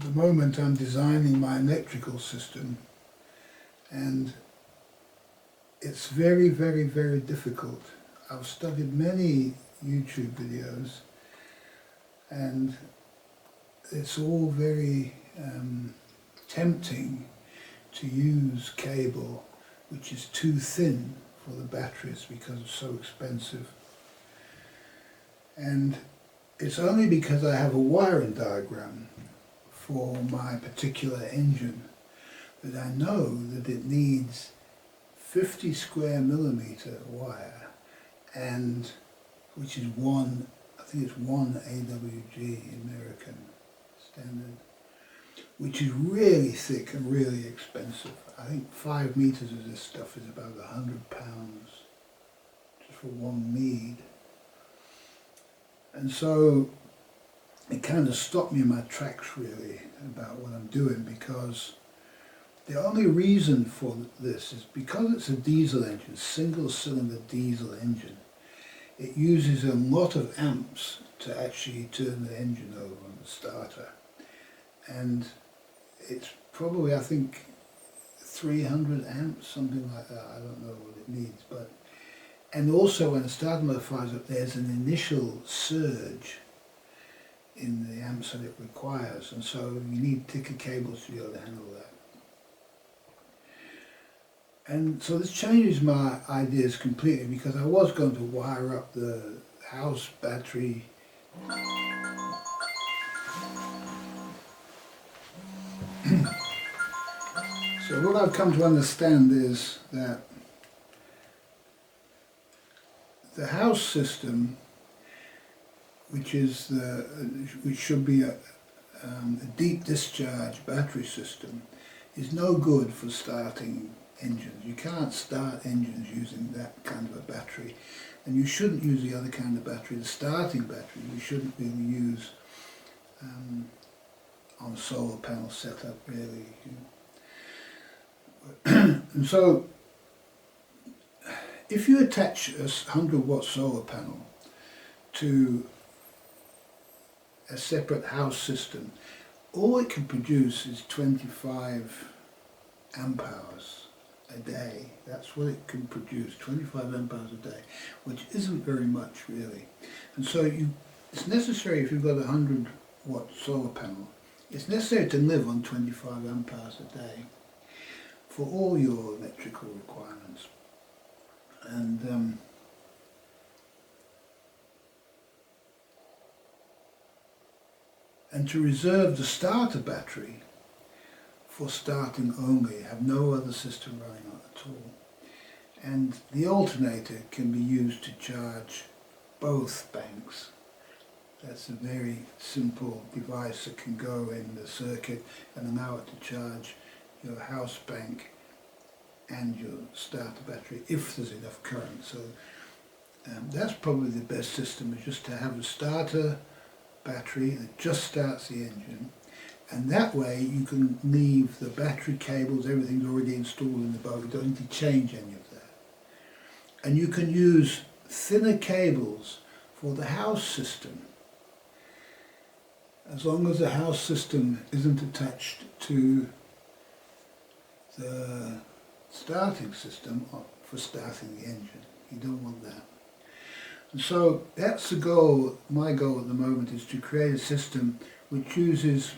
the moment I'm designing my electrical system, and it's very, very, very difficult. I've studied many YouTube videos, and it's all very tempting to use cable which is too thin for the batteries because it's so expensive. And it's only because I have a wiring diagram for my particular engine that I know that it needs 50 square millimeter wire, and which is one, I think it's 1 AWG American standard, which is really thick and really expensive. I think 5 meters of this stuff is about £100 just for one mead. And so it kind of stopped me in my tracks really about what I'm doing, because the only reason for this is because it's a diesel engine, single cylinder diesel engine. It uses a lot of amps to actually turn the engine over on the starter. And it's probably, I think, 300 amps, something like that. I don't know what it needs, but and also when the starter motor fires up, there's an initial surge in the amps that it requires, and so you need thicker cables to be able to handle that. And so this changes my ideas completely, because I was going to wire up the house battery so what I've come to understand is that the house system, which should be a deep discharge battery system, is no good for starting engines. You can't start engines using that kind of a battery, and you shouldn't use the other kind of battery, the starting battery. You shouldn't really use on a solar panel setup really. And so if you attach a 100-watt solar panel to a separate house system, all it can produce is 25 amp hours a day. That's what it can produce, 25 amp hours a day, which isn't very much really. And so it's necessary, if you've got a 100-watt solar panel, it's necessary to live on 25 amp hours a day for all your electrical requirements. And to reserve the starter battery for starting only, have no other system running on at all. And the alternator can be used to charge both banks. That's a very simple device that can go in the circuit and allow it to charge your house bank and your starter battery if there's enough current. So that's probably the best system, is just to have a starter battery that just starts the engine, and that way you can leave the battery cables, everything's already installed in the boat, you don't need to change any of that. And you can use thinner cables for the house system, as long as the house system isn't attached to the starting system for starting the engine. You don't want that. And so that's the goal. My goal at the moment is to create a system which uses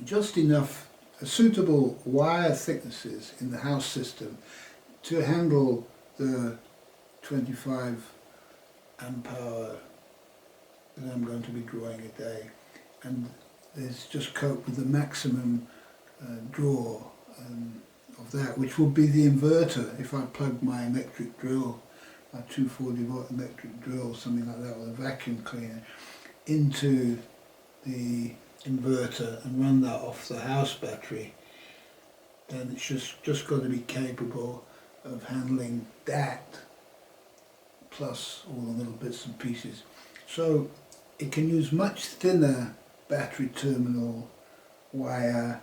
just enough suitable wire thicknesses in the house system to handle the 25 amp hour that I'm going to be drawing a day, and there's just cope with the maximum draw of that, which will be the inverter if I plug my electric drill, my 240-watt electric drill, something like that, with a vacuum cleaner, into the inverter and run that off the house battery. Then it's just got to be capable of handling that plus all the little bits and pieces. So it can use much thinner battery terminal wire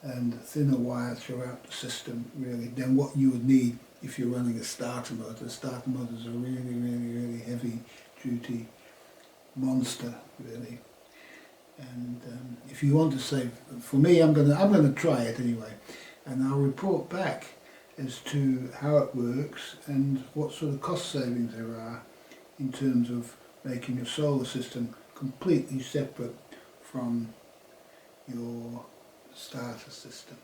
and thinner wire throughout the system really than what you would need if you're running a starter motor. Starter motors are really, really, really heavy duty monster really. And if you want to save for me, I'm gonna try it anyway, and I'll report back as to how it works and what sort of cost savings there are in terms of making your solar system completely separate from your starter system.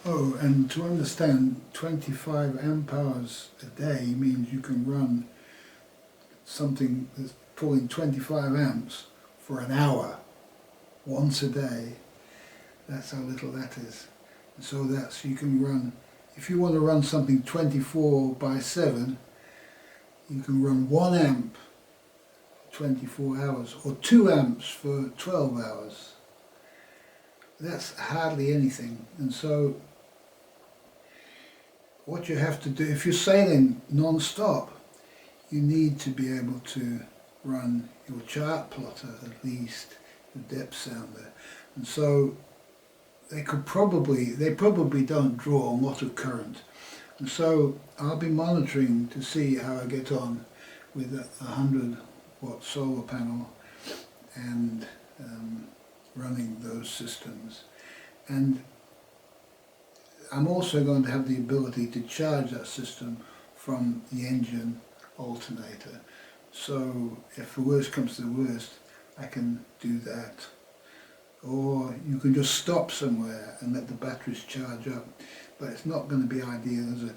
Oh, and to understand, 25 amp hours a day means you can run something that's pulling 25 amps for an hour, once a day. That's how little that is. And so that's, you can run, if you want to run something 24/7, you can run 1 amp for 24 hours, or 2 amps for 12 hours. That's hardly anything. And so what you have to do, if you're sailing non-stop, you need to be able to run your chart plotter at least, the depth sounder. And so they probably don't draw a lot of current. And so I'll be monitoring to see how I get on with a 100-watt solar panel and running those systems. And I'm also going to have the ability to charge that system from the engine alternator. So if the worst comes to the worst, I can do that. Or you can just stop somewhere and let the batteries charge up. But it's not going to be ideal, is it?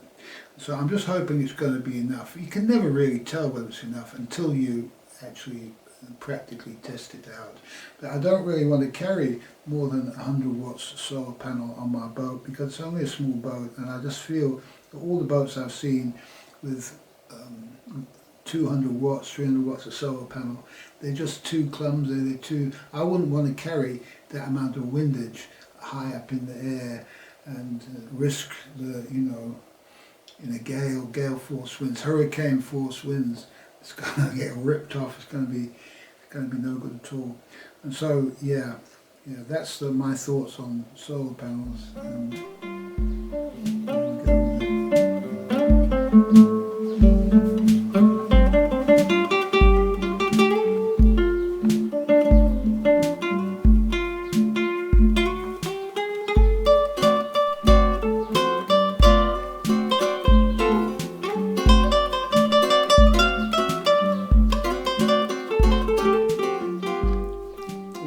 So I'm just hoping it's going to be enough. You can never really tell whether it's enough until you actually practically test it out. But I don't really want to carry more than 100 watts solar panel on my boat because it's only a small boat, and I just feel that all the boats I've seen with 200 watts, 300 watts of solar panel, they're just too clumsy, I wouldn't want to carry that amount of windage high up in the air and risk the, in a gale force winds, hurricane force winds, it's going to get ripped off, it's going to be no good at all. And so that's my thoughts on solar panels.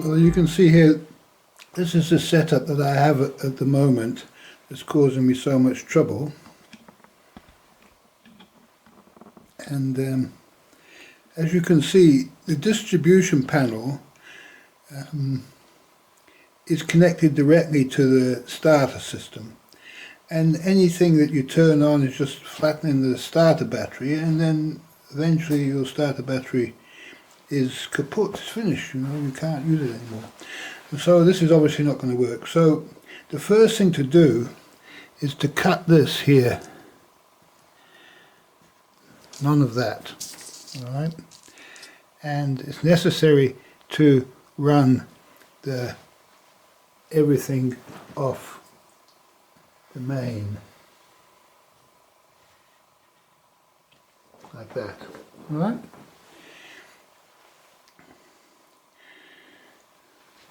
Well, you can see here, this is the setup that I have at the moment that's causing me so much trouble. And as you can see, the distribution panel is connected directly to the starter system. And anything that you turn on is just flattening the starter battery, and then eventually your starter battery is kaput, it's finished, you can't use it anymore. And so this is obviously not going to work. So the first thing to do is to cut this here. None of that, alright? And it's necessary to run everything off the main, like that, alright?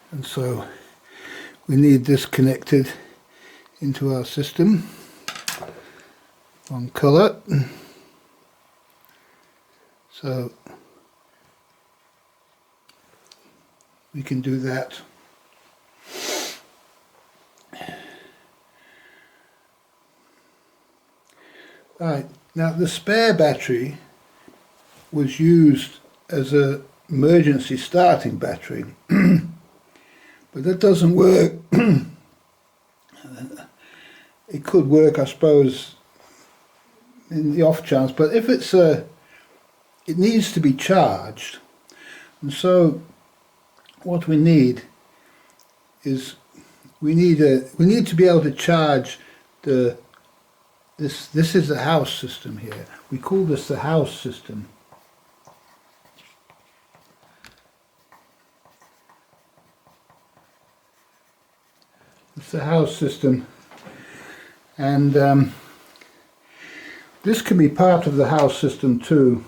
And so we need this connected into our system, one colour. So we can do that. Right, now the spare battery was used as an emergency starting battery. But that doesn't work. It could work, I suppose, in the off chance, but if it's it needs to be charged. And so what we need is we need to be able to charge this is the house system here. We call this the house system. It's the house system, and this can be part of the house system too.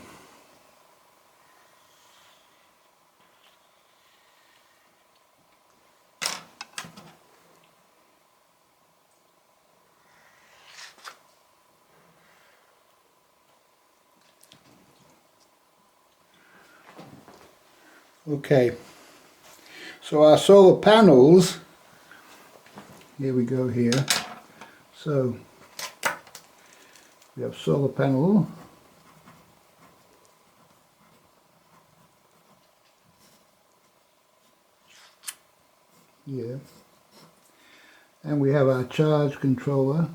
Okay, so our solar panels, here we go here. So we have solar panel. Here. And we have our charge controller.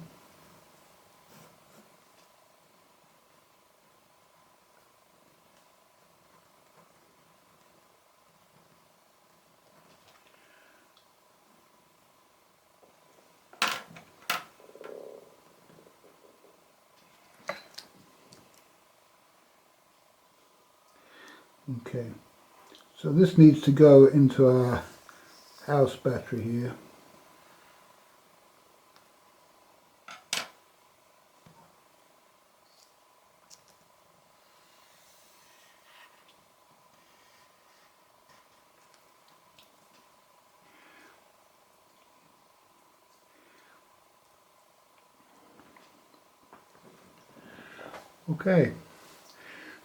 Okay, so this needs to go into our house battery here. Okay,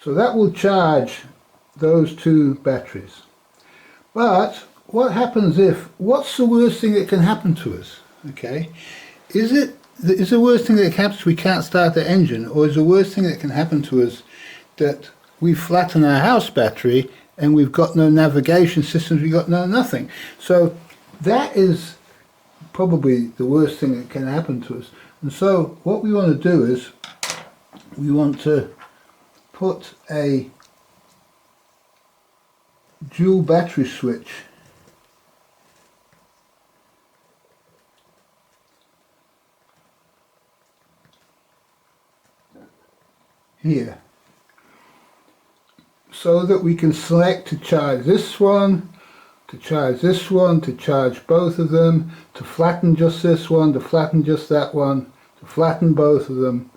so that will charge those two batteries. But what happens what's the worst thing that can happen to us? Okay, is the worst thing that happens we can't start the engine, or is the worst thing that can happen to us that we flatten our house battery and we've got no navigation systems, we've got no nothing? So that is probably the worst thing that can happen to us. And so what we want to do is we want to put a dual battery switch here so that we can select to charge this one, to charge this one, to charge both of them, to flatten just this one, to flatten just that one, to flatten both of them,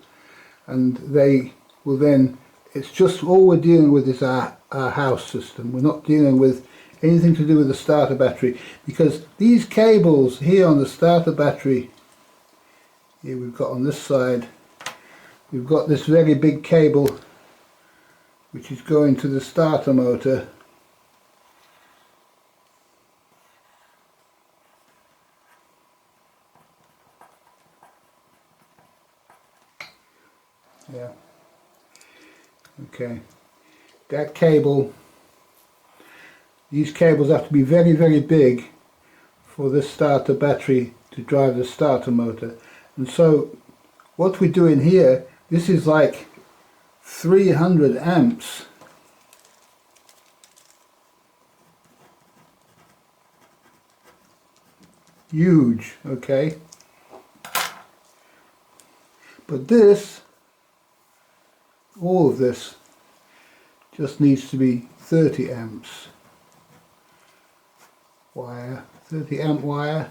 and they will then, it's just all we're dealing with is our house system. We're not dealing with anything to do with the starter battery, because these cables here on the starter battery, here we've got on this side, we've got this very big cable which is going to the starter motor. Yeah. Okay. That cable, these cables have to be very, very big for this starter battery to drive the starter motor. And so what we're doing here, this is like 300 amps. Huge, okay? But this, all of this, just needs to be 30 amps wire, 30 amp wire,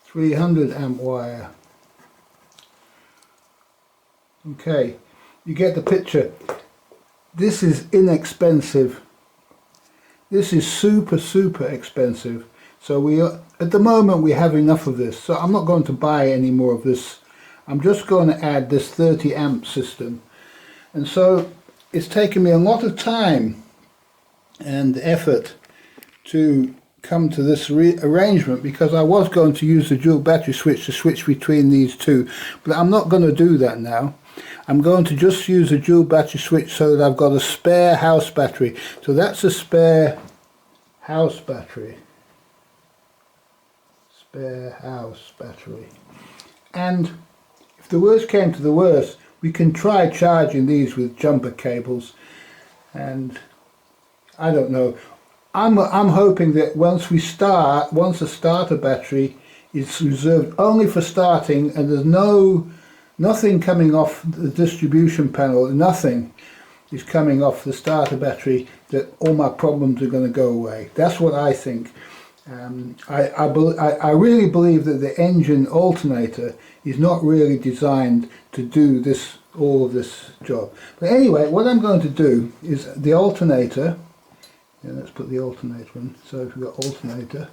300 amp wire. Okay, you get the picture. This is inexpensive. This is super expensive. So we are, at the moment we have enough of this, so I'm not going to buy any more of this. I'm just going to add this 30 amp system. And so it's taken me a lot of time and effort to come to this arrangement, because I was going to use the dual battery switch to switch between these two, but I'm not going to do that now. I'm going to just use a dual battery switch so that I've got a spare house battery. So that's a spare house battery. Spare house battery. And if the worst came to the worst, we can try charging these with jumper cables, and I don't know. I'm hoping that once the starter battery is reserved only for starting, and there's nothing coming off the distribution panel, nothing is coming off the starter battery, that all my problems are going to go away. That's what I think. I really believe that the engine alternator is not really designed to do all of this job. But anyway, what I'm going to do is the alternator. Yeah, let's put the alternator in. So if we've got alternator,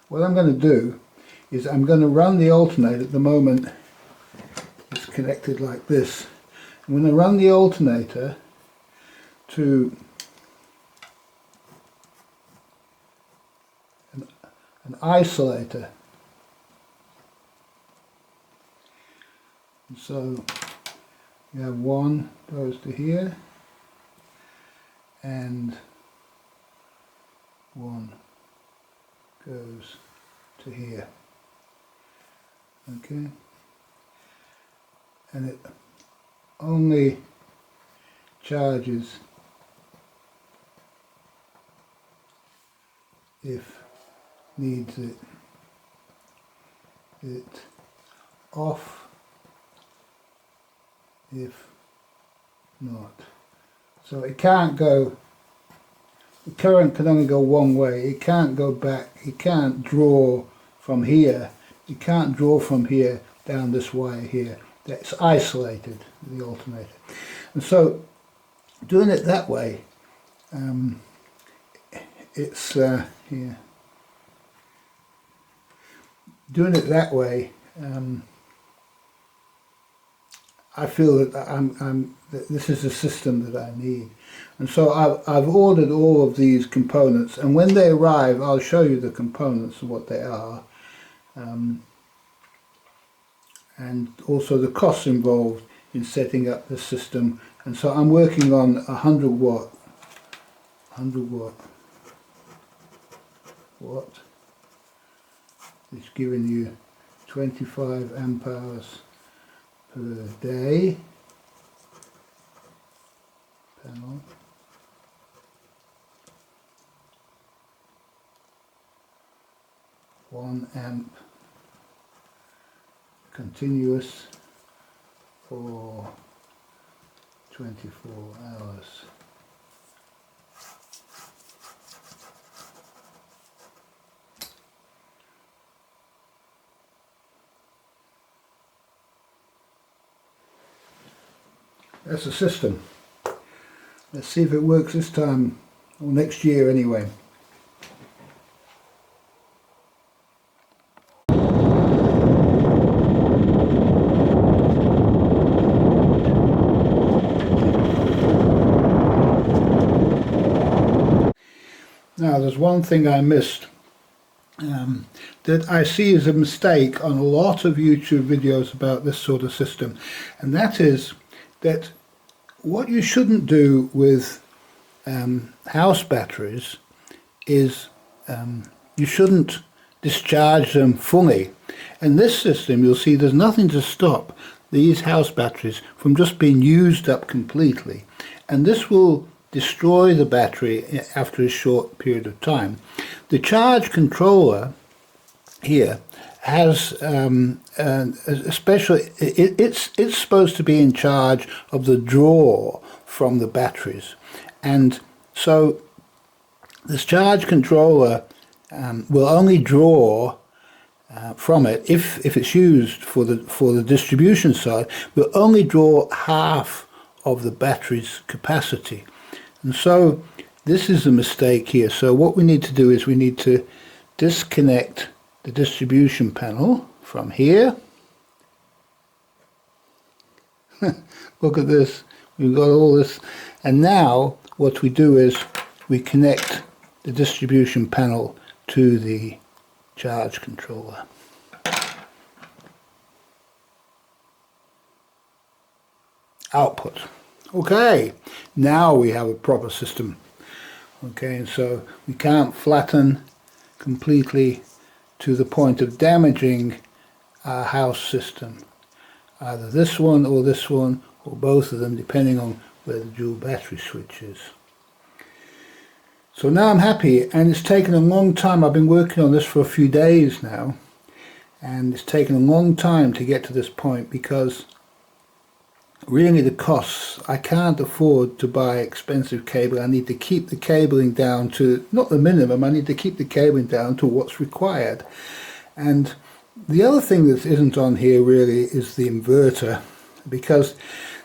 what I'm going to do is I'm going to run the alternator. At the moment it's connected like this, I'm going to run the alternator to an isolator. And so you have one goes to here and one goes to here. Okay, and it only charges if needs it off if not. So it can't go, the current can only go one way, it can't go back, it can't draw from here, it can't draw from here down this wire here. That's isolated, the alternator. And so doing it that way, it's here. Doing it that way, I feel that this is the system that I need. And so I've ordered all of these components, and when they arrive I'll show you the components and what they are, and also the costs involved in setting up the system. And so I'm working on 100 watt. It's giving you 25 amp hours per day panel. One amp continuous for 24 hours. That's the system. Let's see if it works this time, or next year anyway. Now there's one thing I missed that I see as a mistake on a lot of YouTube videos about this sort of system, and that is that what you shouldn't do with house batteries is you shouldn't discharge them fully. In this system you'll see there's nothing to stop these house batteries from just being used up completely, and this will destroy the battery after a short period of time. The charge controller here has a special, it's supposed to be in charge of the draw from the batteries, and so this charge controller will only draw from it if it's used for the distribution side, will only draw half of the battery's capacity. And so this is a mistake here. So what we need to do is we need to disconnect the distribution panel from here. Look at this, we've got all this, and now what we do is we connect the distribution panel to the charge controller. Output. Okay, now we have a proper system. Okay, and so we can't flatten completely to the point of damaging our house system. Either this one or both of them, depending on where the dual battery switch is. So now I'm happy, and it's taken a long time. I've been working on this for a few days now, and it's taken a long time to get to this point because really the costs, I can't afford to buy expensive cable. I need to keep the cabling down to, not the minimum, I need to keep the cabling down to what's required. And the other thing that isn't on here really is the inverter, because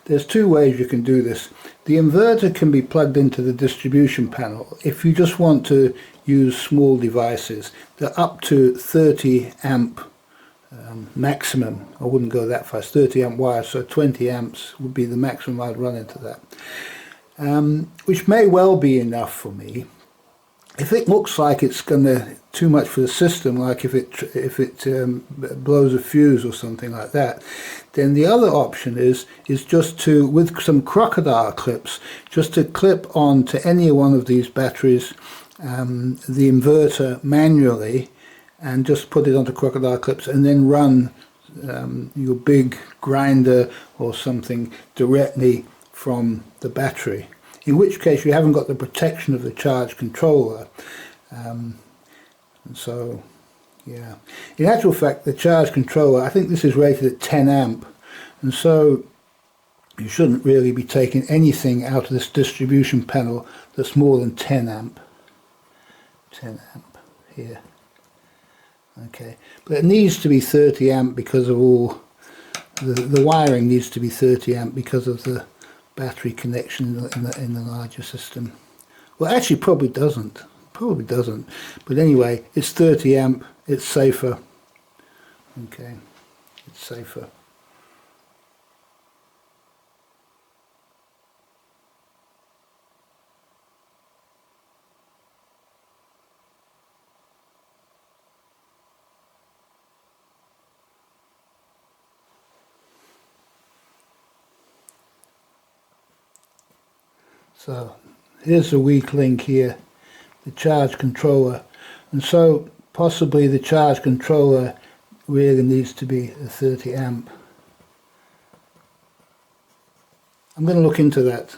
there's two ways you can do this. The inverter can be plugged into the distribution panel if you just want to use small devices. They're up to 30 amp maximum. I wouldn't go that fast. 30 amp wire, so 20 amps would be the maximum I'd run into that, which may well be enough for me. If it looks like it's gonna too much for the system, like if it blows a fuse or something like that, then the other option is just to, with some crocodile clips, just to clip on to any one of these batteries the inverter manually, and just put it onto crocodile clips, and then run your big grinder or something directly from the battery. In which case you haven't got the protection of the charge controller. And so, yeah. In actual fact, the charge controller, I think this is rated at 10 amp, and so you shouldn't really be taking anything out of this distribution panel that's more than 10 amp. 10 amp here. Okay, but it needs to be 30 amp because of all the wiring needs to be 30 amp because of the battery connection in the larger system. Well, actually probably doesn't, but anyway, it's 30 amp, it's safer. Okay, it's safer. So here's the weak link here, the charge controller, and so possibly the charge controller really needs to be a 30 amp. I'm going to look into that.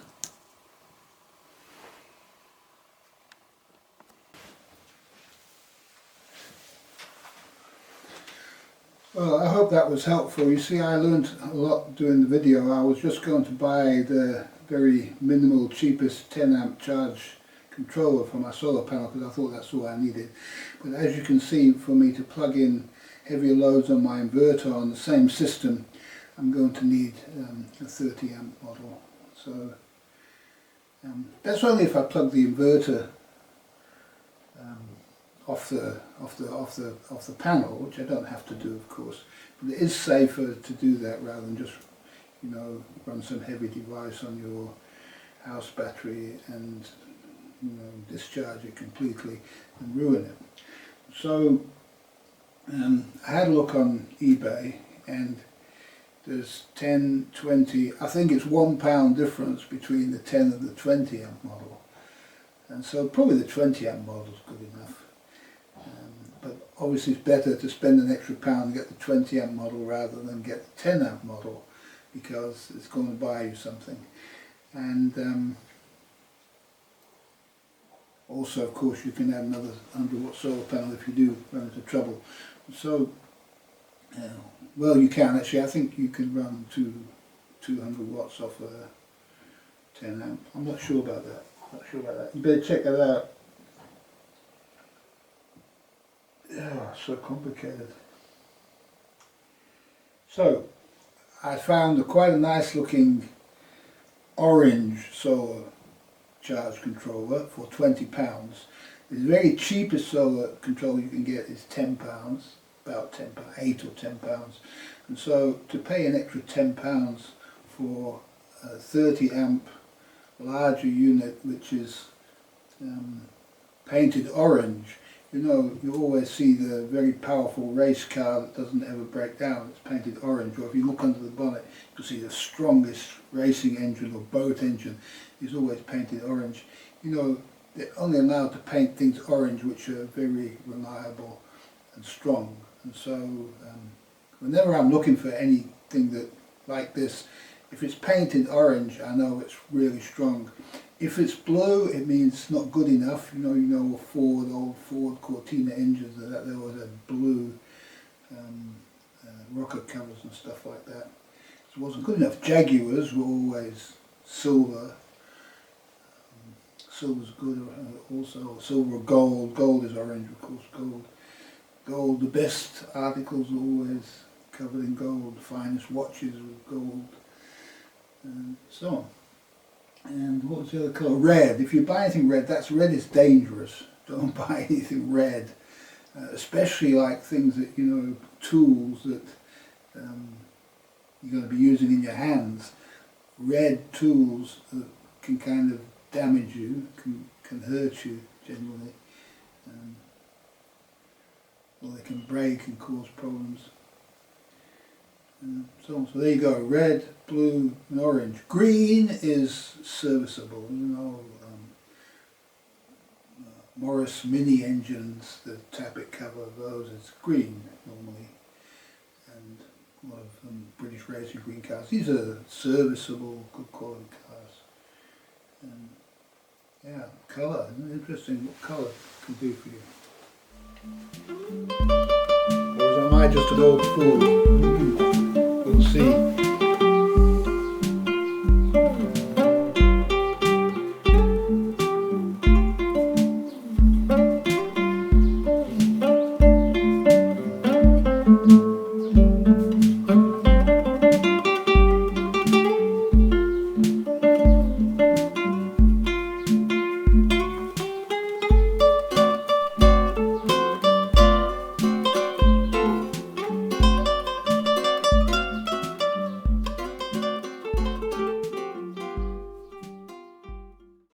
Well, I hope that was helpful. You see, I learned a lot doing the video. I was just going to buy the very minimal, cheapest 10 amp charge controller for my solar panel because I thought that's all I needed. But as you can see, for me to plug in heavier loads on my inverter on the same system, I'm going to need a 30 amp model. So that's only if I plug the inverter off the panel, which I don't have to do, of course. But it is safer to do that rather than just, you know, run some heavy device on your house battery and, you know, discharge it completely and ruin it. So I had a look on eBay, and there's 10, 20, I think it's £1 difference between the 10 and the 20 amp model. And so probably the 20 amp model is good enough. But obviously it's better to spend an extra £1 and get the 20 amp model rather than get the 10 amp model, because it's going to buy you something. And also, of course, you can add another 100 watt solar panel if you do run into trouble. So, well, you can actually. I think you can run 200 watts off a 10 amp. I'm not sure about that. You better check that out. Oh, so complicated. So, I found quite a nice looking orange solar charge controller for £20. The very cheapest solar controller you can get is £10, about £10, £8 or £10. And so to pay an extra £10 for a 30 amp larger unit which is painted orange, you know, you always see the very powerful race car that doesn't ever break down, it's painted orange, or if you look under the bonnet you'll see the strongest racing engine or boat engine is always painted orange. You know, they're only allowed to paint things orange which are very reliable and strong, and so whenever I'm looking for anything that like this, if it's painted orange I know it's really strong. If it's blue, it means it's not good enough. You know, old Ford Cortina engines, that there was a blue rocker covers and stuff like that. So it wasn't good enough. Jaguars were always silver. Silver's good also. Silver or gold. Gold is orange, of course. Gold. The best articles are always covered in gold. The finest watches with gold, and so on. And what was the other colour? Red. If you buy anything red, red is dangerous. Don't buy anything red. especially like things that, you know, tools that you're going to be using in your hands. Red tools that can kind of damage you, can hurt you generally, or they can break and cause problems. So there you go, red, blue and orange. Green is serviceable, you know, Morris mini engines, the tappet cover of those is green normally, and a lot of British racing green cars. These are serviceable, good quality cars. And yeah, colour, interesting what colour can do for you. Or am I just an old fool? We'll see.